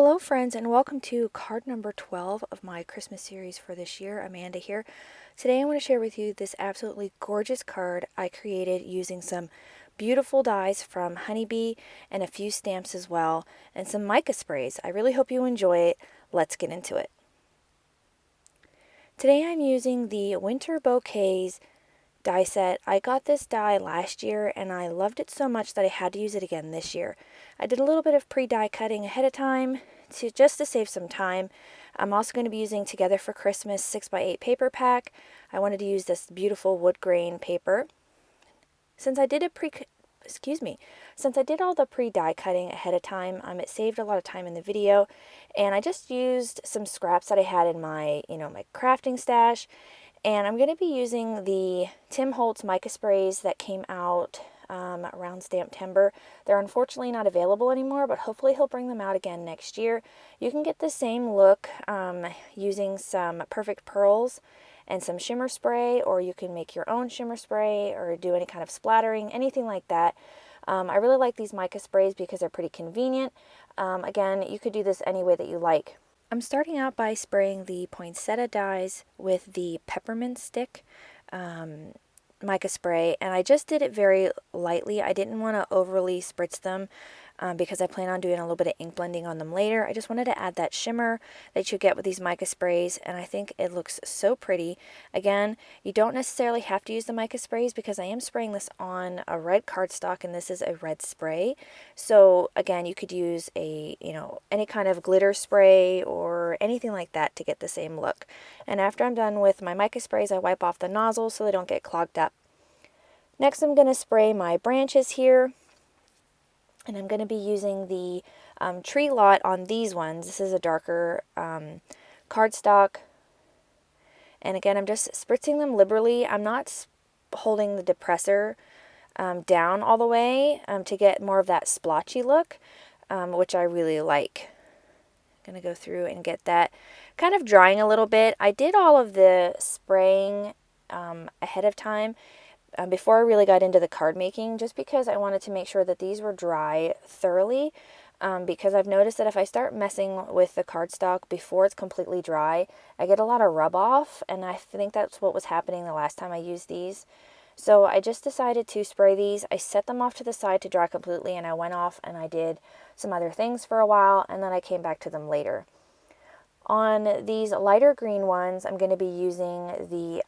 Hello friends, and welcome to card number 12 of my Christmas series for this year. Amanda here. Today I want to share with you this absolutely gorgeous card I created using some beautiful dies from Honeybee and a few stamps as well, and some mica sprays. I really hope you enjoy it. Let's get into it. Today I'm using the Winter Bouquets die set. I got this die last year and I loved it so much that I had to use it again this year. I did a little bit of pre-die cutting ahead of time just to save some time. I'm also going to be using Together for Christmas 6x8 paper pack. I wanted to use this beautiful wood grain paper. Since I did all the pre-die cutting ahead of time, it saved a lot of time in the video, and I just used some scraps that I had in my, my crafting stash. And I'm going to be using the Tim Holtz mica sprays that came out around Stamptember. They're unfortunately not available anymore, but hopefully he'll bring them out again next year. You can get the same look using some Perfect Pearls and some shimmer spray, or you can make your own shimmer spray or do any kind of splattering, anything like that. I really like these mica sprays because they're pretty convenient. Again, you could do this any way that you like. I'm starting out by spraying the poinsettia dies with the Peppermint stick mica spray, and I just did it very lightly. I didn't want to overly spritz them because I plan on doing a little bit of ink blending on them later. I just wanted to add that shimmer that you get with these mica sprays, and I think it looks so pretty. Again, you don't necessarily have to use the mica sprays because I am spraying this on a red cardstock, and this is a red spray. So again, you could use a, any kind of glitter spray or anything like that to get the same look. And after I'm done with my mica sprays, I wipe off the nozzles so they don't get clogged up. Next, I'm going to spray my branches here. And I'm going to be using the Tree Lot on these ones. This is a darker cardstock. And again, I'm just spritzing them liberally. I'm not holding the depressor down all the way to get more of that splotchy look, which I really like. I'm going to go through and get that kind of drying a little bit. I did all of the spraying ahead of time. Before I really got into the card making, just because I wanted to make sure that these were dry thoroughly, because I've noticed that if I start messing with the cardstock before it's completely dry, I get a lot of rub off, and I think that's what was happening the last time I used these. So I just decided to spray these. I set them off to the side to dry completely, and I went off and I did some other things for a while, and then I came back to them later. On these lighter green ones, I'm going to be using the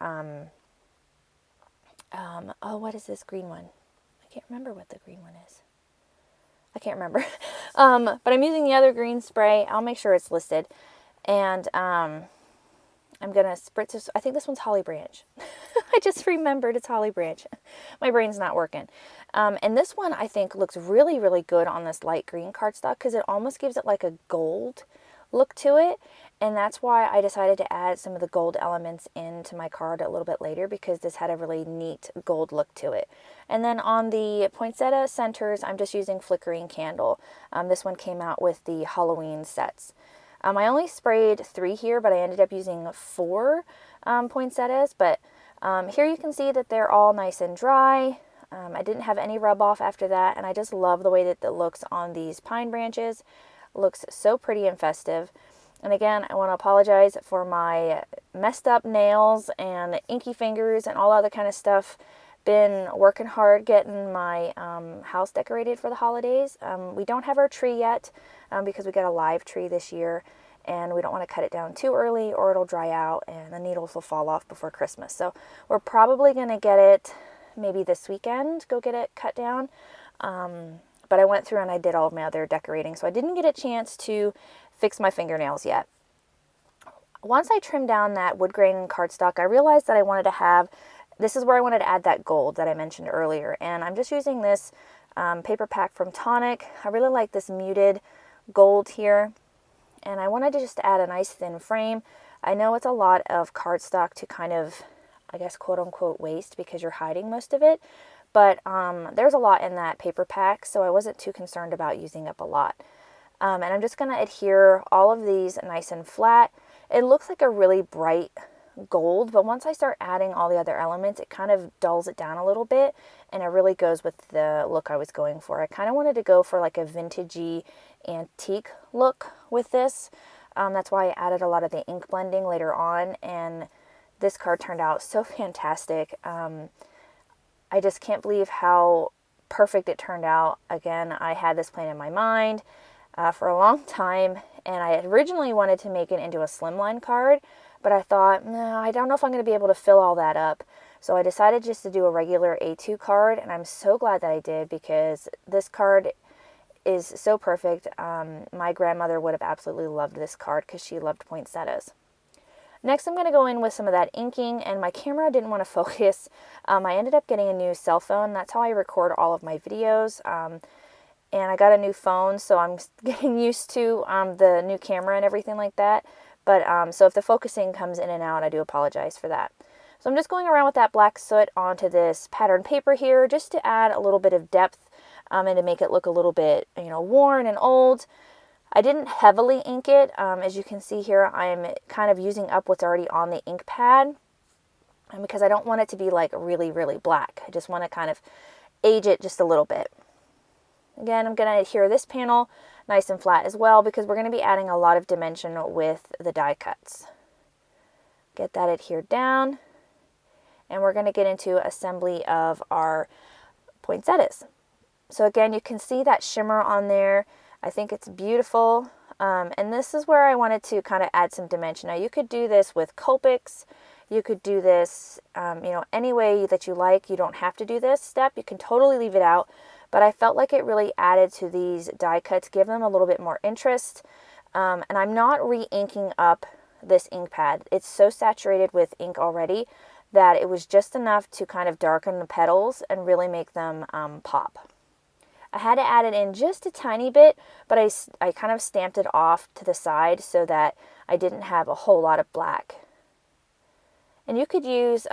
what is this green one? I can't remember what the green one is. I can't remember. But I'm using the other green spray. I'll make sure it's listed. And I'm going to spritz this. I think this one's Holly Branch. I just remembered it's Holly Branch. My brain's not working. And this one I think looks really, really good on this light green cardstock because it almost gives it like a gold look to it. And that's why I decided to add some of the gold elements into my card a little bit later, because this had a really neat gold look to it. And then on the poinsettia centers, I'm just using Flickering Candle. This one came out with the Halloween sets. I only sprayed 3 here, but I ended up using 4 poinsettias. But here you can see that they're all nice and dry. I didn't have any rub off after that, and I just love the way that it looks on these pine branches. It looks so pretty and festive. And again, I want to apologize for my messed up nails and inky fingers and all other kind of stuff. Been working hard getting my house decorated for the holidays. We don't have our tree yet because we got a live tree this year, and we don't want to cut it down too early or it'll dry out and the needles will fall off before Christmas. So we're probably going to get it maybe this weekend, go get it cut down. But I went through and I did all of my other decorating, so I didn't get a chance to fix my fingernails yet. Once I trimmed down that wood grain and cardstock, I realized that I wanted to have, this is where I wanted to add that gold that I mentioned earlier. And I'm just using this paper pack from Tonic. I really like this muted gold here. And I wanted to just add a nice thin frame. I know it's a lot of cardstock to kind of, I guess, quote unquote waste because you're hiding most of it. But there's a lot in that paper pack, so I wasn't too concerned about using up a lot. And I'm just going to adhere all of these nice and flat. It looks like a really bright gold, but once I start adding all the other elements, it kind of dulls it down a little bit, and it really goes with the look I was going for. I kind of wanted to go for like a vintagey antique look with this. That's why I added a lot of the ink blending later on, and this card turned out so fantastic. I just can't believe how perfect it turned out. Again, I had this plan in my mind for a long time, and I originally wanted to make it into a slimline card, but I thought, no, I don't know if I'm going to be able to fill all that up. So I decided just to do a regular A2 card, and I'm so glad that I did, because this card is so perfect. My grandmother would have absolutely loved this card because she loved poinsettias. Next, I'm going to go in with some of that inking, and my camera didn't want to focus. I ended up getting a new cell phone. That's how I record all of my videos. And I got a new phone, so I'm getting used to the new camera and everything like that. But so if the focusing comes in and out, I do apologize for that. So I'm just going around with that black soot onto this pattern paper here, just to add a little bit of depth and to make it look a little bit, worn and old. I didn't heavily ink it. As you can see here, I'm kind of using up what's already on the ink pad, because I don't want it to be like really, really black. I just want to kind of age it just a little bit. Again, I'm going to adhere this panel nice and flat as well, because we're going to be adding a lot of dimension with the die cuts. Get that adhered down, and we're going to get into assembly of our poinsettias. So again, you can see that shimmer on there. I think it's beautiful. And this is where I wanted to kind of add some dimension. Now, you could do this with Copics. You could do this, any way that you like. You don't have to do this step. You can totally leave it out. But I felt like it really added to these die cuts, give them a little bit more interest. And I'm not re-inking up this ink pad. It's so saturated with ink already that it was just enough to kind of darken the petals and really make them pop. I had to add it in just a tiny bit, but I kind of stamped it off to the side so that I didn't have a whole lot of black. And you could use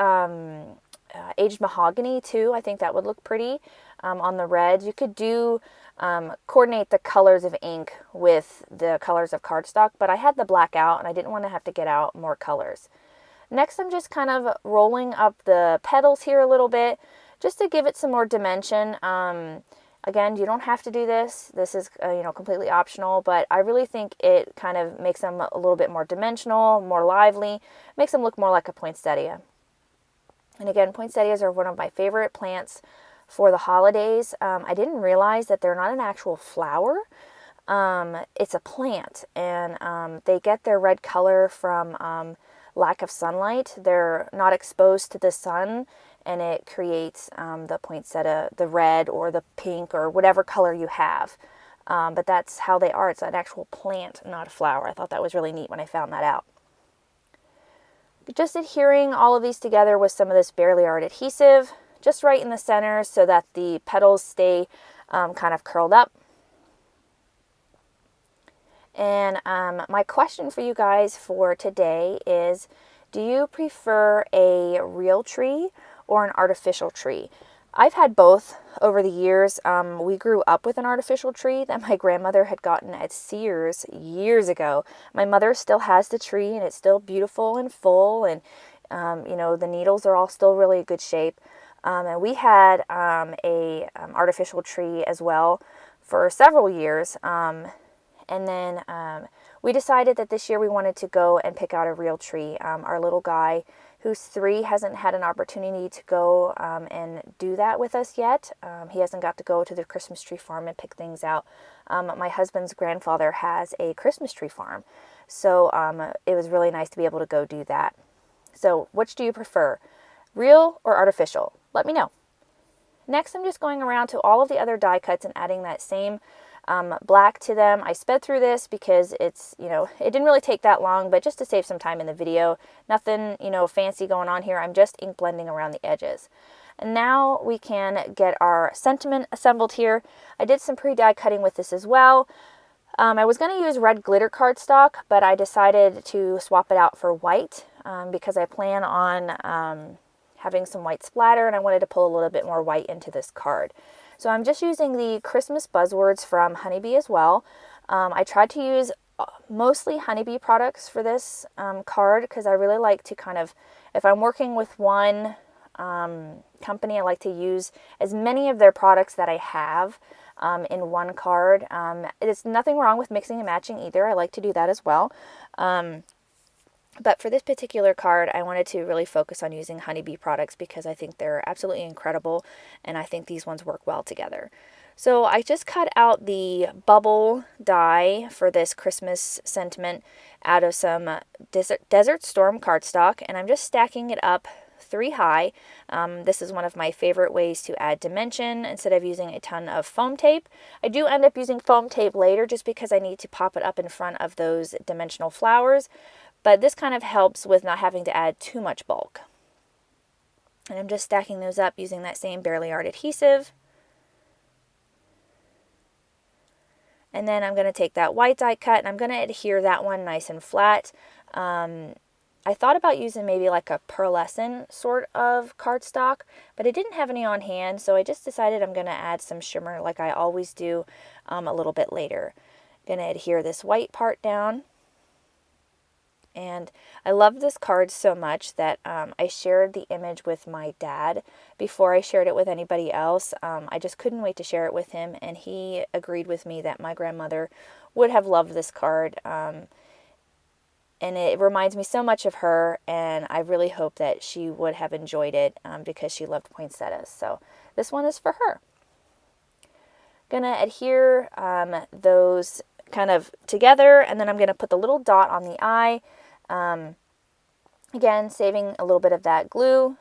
aged mahogany too. I think that would look pretty on the reds. You could do coordinate the colors of ink with the colors of cardstock, but I had the black out and I didn't want to have to get out more colors. Next, I'm just kind of rolling up the petals here a little bit just to give it some more dimension. Again, you don't have to do this. This is, completely optional, but I really think it kind of makes them a little bit more dimensional, more lively, makes them look more like a poinsettia. And again, poinsettias are one of my favorite plants for the holidays. I didn't realize that they're not an actual flower. It's a plant, and they get their red color from lack of sunlight. They're not exposed to the sun, and it creates the poinsettia, the red or the pink or whatever color you have. But that's how they are. It's an actual plant, not a flower. I thought that was really neat when I found that out. Just adhering all of these together with some of this Barely Art adhesive, just right in the center so that the petals stay kind of curled up. And my question for you guys for today is, do you prefer a real tree or an artificial tree? I've had both over the years. We grew up with an artificial tree that my grandmother had gotten at Sears years ago. My mother still has the tree, and it's still beautiful and full, and the needles are all still really good shape. And we had a artificial tree as well for several years. And then we decided that this year we wanted to go and pick out a real tree. Our little guy, who's 3, hasn't had an opportunity to go and do that with us yet. He hasn't got to go to the Christmas tree farm and pick things out. My husband's grandfather has a Christmas tree farm, so it was really nice to be able to go do that. So which do you prefer, real or artificial? Let me know. Next, I'm just going around to all of the other die cuts and adding that same black to them. I sped through this because it's, it didn't really take that long, but just to save some time in the video. Nothing, fancy going on here. I'm just ink blending around the edges. And now we can get our sentiment assembled here. I did some pre-die cutting with this as well. I was going to use red glitter cardstock, but I decided to swap it out for white because I plan on having some white splatter, and I wanted to pull a little bit more white into this card. So I'm just using the Christmas Buzzwords from Honeybee as well. I tried to use mostly Honeybee products for this card because I really like to kind of, if I'm working with one company, I like to use as many of their products that I have in one card. There's nothing wrong with mixing and matching either. I like to do that as well. But for this particular card, I wanted to really focus on using honeybee products because I think they're absolutely incredible, and I think these ones work well together. So I just cut out the bubble die for this Christmas sentiment out of some Desert Storm cardstock, and I'm just stacking it up 3 high. This is one of my favorite ways to add dimension instead of using a ton of foam tape. I do end up using foam tape later just because I need to pop it up in front of those dimensional flowers, but this kind of helps with not having to add too much bulk. And I'm just stacking those up using that same Barely Art adhesive. And then I'm going to take that white die cut and I'm going to adhere that one nice and flat. I thought about using maybe like a pearlescent sort of cardstock, but I didn't have any on hand, so I just decided I'm going to add some shimmer like I always do a little bit later. I'm going to adhere this white part down. And I love this card so much that I shared the image with my dad before I shared it with anybody else. I just couldn't wait to share it with him, and he agreed with me that my grandmother would have loved this card. And it reminds me so much of her, and I really hope that she would have enjoyed it because she loved poinsettias. So this one is for her. Gonna adhere those kind of together, and then I'm gonna put the little dot on the eye. Again, saving a little bit of that glue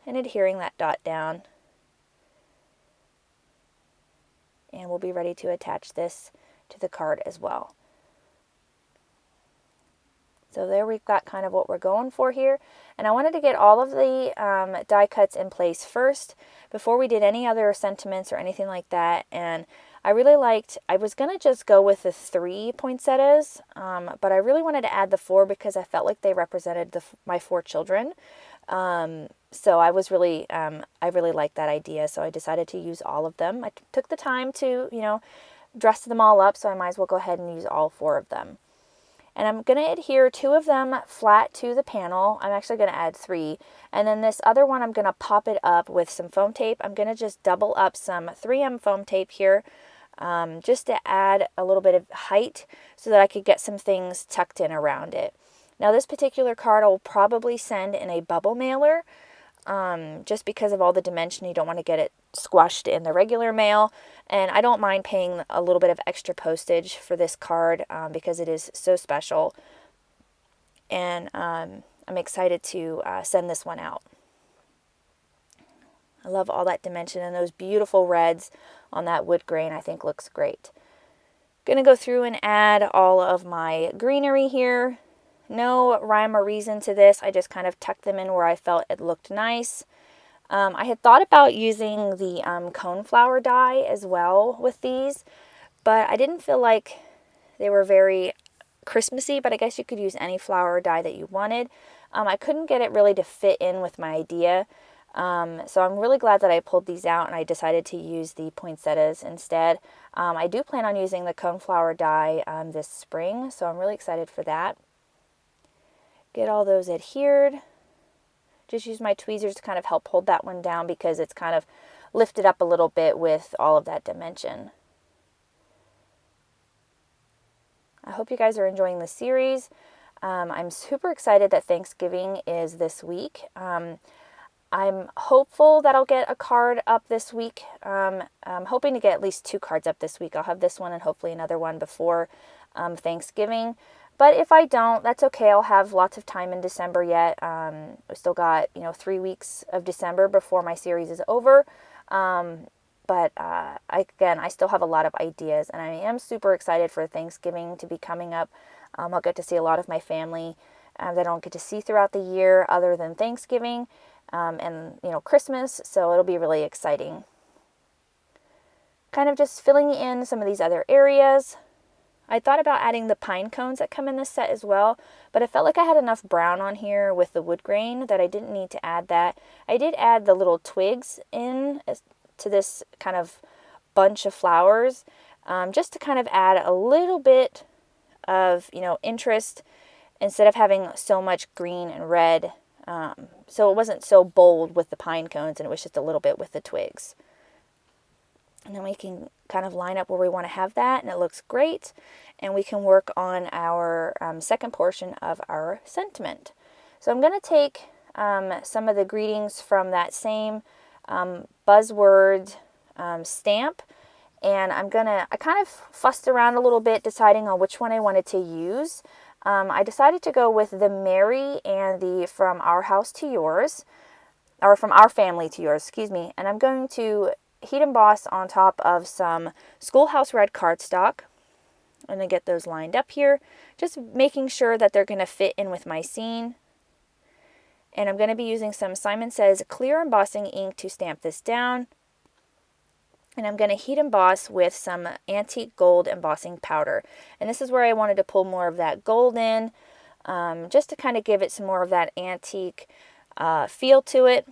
and adhering that dot down. And we'll be ready to attach this to the card as well. So there we've got kind of what we're going for here. And I wanted to get all of the die cuts in place first before we did any other sentiments or anything like that. And I really liked, I was going to just go with the 3 poinsettias, but I really wanted to add the 4 because I felt like they represented my 4 children. So I was really, I really liked that idea. So I decided to use all of them. I took the time to, dress them all up, so I might as well go ahead and use all 4 of them. And I'm going to adhere 2 of them flat to the panel. I'm actually going to add 3. And then this other one, I'm going to pop it up with some foam tape. I'm going to just double up some 3M foam tape here just to add a little bit of height so that I could get some things tucked in around it. Now this particular card I'll probably send in a bubble mailer just because of all the dimension. You don't want to get it squashed in the regular mail. And I don't mind paying a little bit of extra postage for this card because it is so special. And I'm excited to send this one out. I love all that dimension, and those beautiful reds on that wood grain I think looks great. Going to go through and add all of my greenery here. No rhyme or reason to this. I just kind of tucked them in where I felt it looked nice. I had thought about using the coneflower die as well with these, but I didn't feel like they were very Christmassy, but I guess you could use any flower die that you wanted. I couldn't get it really to fit in with my idea, so I'm really glad that I pulled these out and I decided to use the poinsettias instead. I do plan on using the coneflower die this spring, so I'm really excited for that. Get all those adhered. Just use my tweezers to kind of help hold that one down because it's kind of lifted up a little bit with all of that dimension. I hope you guys are enjoying the series. I'm super excited that Thanksgiving is this week. I'm hopeful that I'll get a card up this week. I'm hoping to get at least 2 cards up this week. I'll have this one and hopefully another one before Thanksgiving. But if I don't, that's okay. I'll have lots of time in December yet. We still got, 3 weeks of December before my series is over. But I still have a lot of ideas, and I am super excited for Thanksgiving to be coming up. I'll get to see a lot of my family that I don't get to see throughout the year other than Thanksgiving and, Christmas. So it'll be really exciting. Kind of just filling in some of these other areas. I thought about adding the pine cones that come in this set as well, but I felt like I had enough brown on here with the wood grain that I didn't need to add that. I did add the little twigs in to this kind of bunch of flowers just to kind of add a little bit of, interest instead of having so much green and red. So it wasn't so bold with the pine cones and it was just a little bit with the twigs. And then we can kind of line up where we want to have that, and it looks great. And we can work on our second portion of our sentiment. So I'm going to take some of the greetings from that same buzzword stamp, and I kind of fussed around a little bit deciding on which one I wanted to use. I decided to go with the Merry and the From Our House to Yours, or From Our Family to Yours, excuse me. And I'm going to heat emboss on top of some Schoolhouse Red cardstock. I'm going to get those lined up here, just making sure that they're going to fit in with my scene. And I'm going to be using some Simon Says clear embossing ink to stamp this down. And I'm going to heat emboss with some antique gold embossing powder. And this is where I wanted to pull more of that gold in, just to kind of give it some more of that antique feel to it.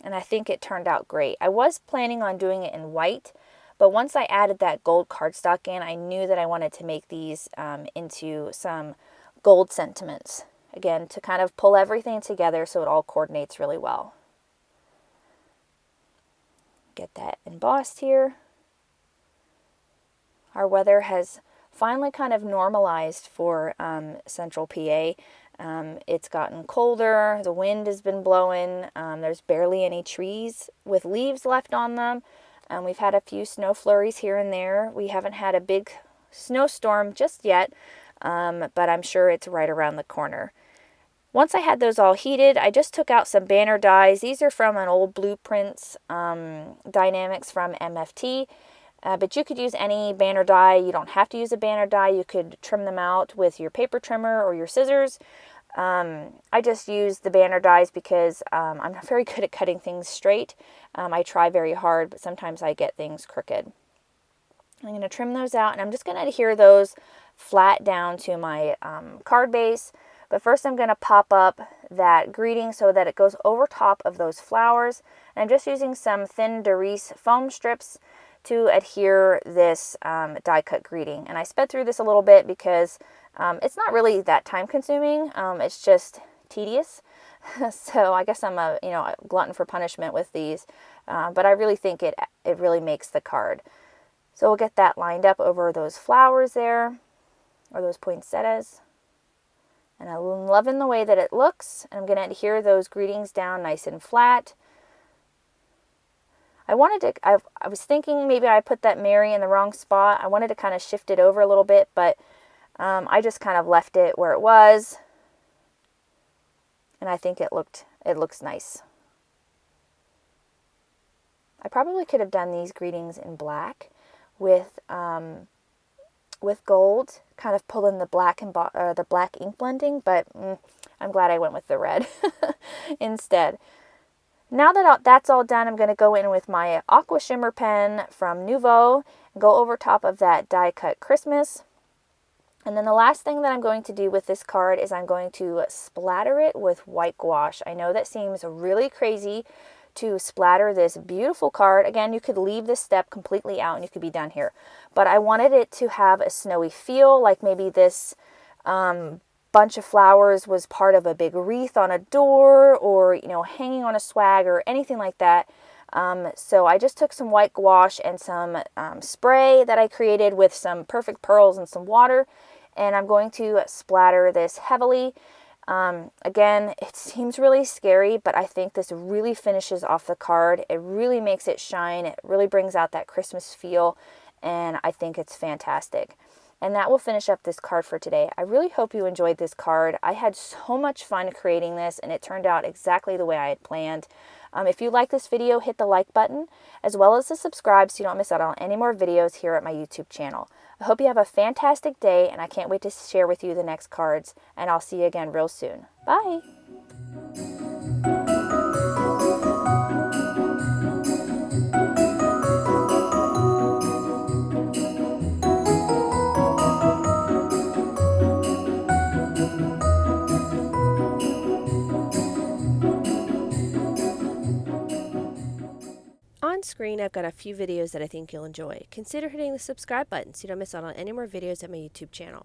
And I think it turned out great. I was planning on doing it in white, but once I added that gold cardstock in, I knew that I wanted to make these into some gold sentiments. Again, to kind of pull everything together so it all coordinates really well. Get that embossed here. Our weather has finally kind of normalized for Central PA. It's gotten colder, the wind has been blowing, there's barely any trees with leaves left on them. We've had a few snow flurries here and there. We haven't had a big snowstorm just yet, but I'm sure it's right around the corner. Once I had those all heated, I just took out some banner dies. These are from an old Blueprints Dynamics from MFT. But you could use any banner die. You don't have to use a banner die. You could trim them out with your paper trimmer or your scissors. I just use the banner dies because I'm not very good at cutting things straight. I try very hard, but sometimes I get things crooked. I'm going to trim those out, and I'm just going to adhere those flat down to my card base. But first I'm going to pop up that greeting so that it goes over top of those flowers. And I'm just using some thin Darice foam strips to adhere this die cut greeting. And I sped through this a little bit because it's not really that time consuming. It's just tedious. So I guess I'm a glutton for punishment with these. But I really think it really makes the card. So we'll get that lined up over those flowers there, or those poinsettias. And I'm loving the way that it looks. And I'm going to adhere those greetings down nice and flat. I was thinking maybe I put that Merry in the wrong spot. I wanted to kind of shift it over a little bit, but I just kind of left it where it was. And I think it looks nice. I probably could have done these greetings in black with gold, kind of pulling the black the black ink blending, but I'm glad I went with the red instead. Now that that's all done, I'm going to go in with my Aqua Shimmer Pen from Nouveau and go over top of that die cut Christmas. And then the last thing that I'm going to do with this card is I'm going to splatter it with white gouache. I know that seems really crazy to splatter this beautiful card. Again, you could leave this step completely out and you could be done here. But I wanted it to have a snowy feel, like maybe this bunch of flowers was part of a big wreath on a door, or hanging on a swag or anything like that. So I just took some white gouache and some spray that I created with some perfect pearls and some water, and I'm going to splatter this heavily. Again, it seems really scary, but I think this really finishes off the card. It really makes it shine. It really brings out that Christmas feel, and I think it's fantastic. And that will finish up this card for today. I really hope you enjoyed this card. I had so much fun creating this, and it turned out exactly the way I had planned. If you like this video, hit the like button, as well as the subscribe so you don't miss out on any more videos here at my YouTube channel. I hope you have a fantastic day, and I can't wait to share with you the next cards, and I'll see you again real soon. Bye! On screen, I've got a few videos that I think you'll enjoy. Consider hitting the subscribe button so you don't miss out on any more videos at my YouTube channel.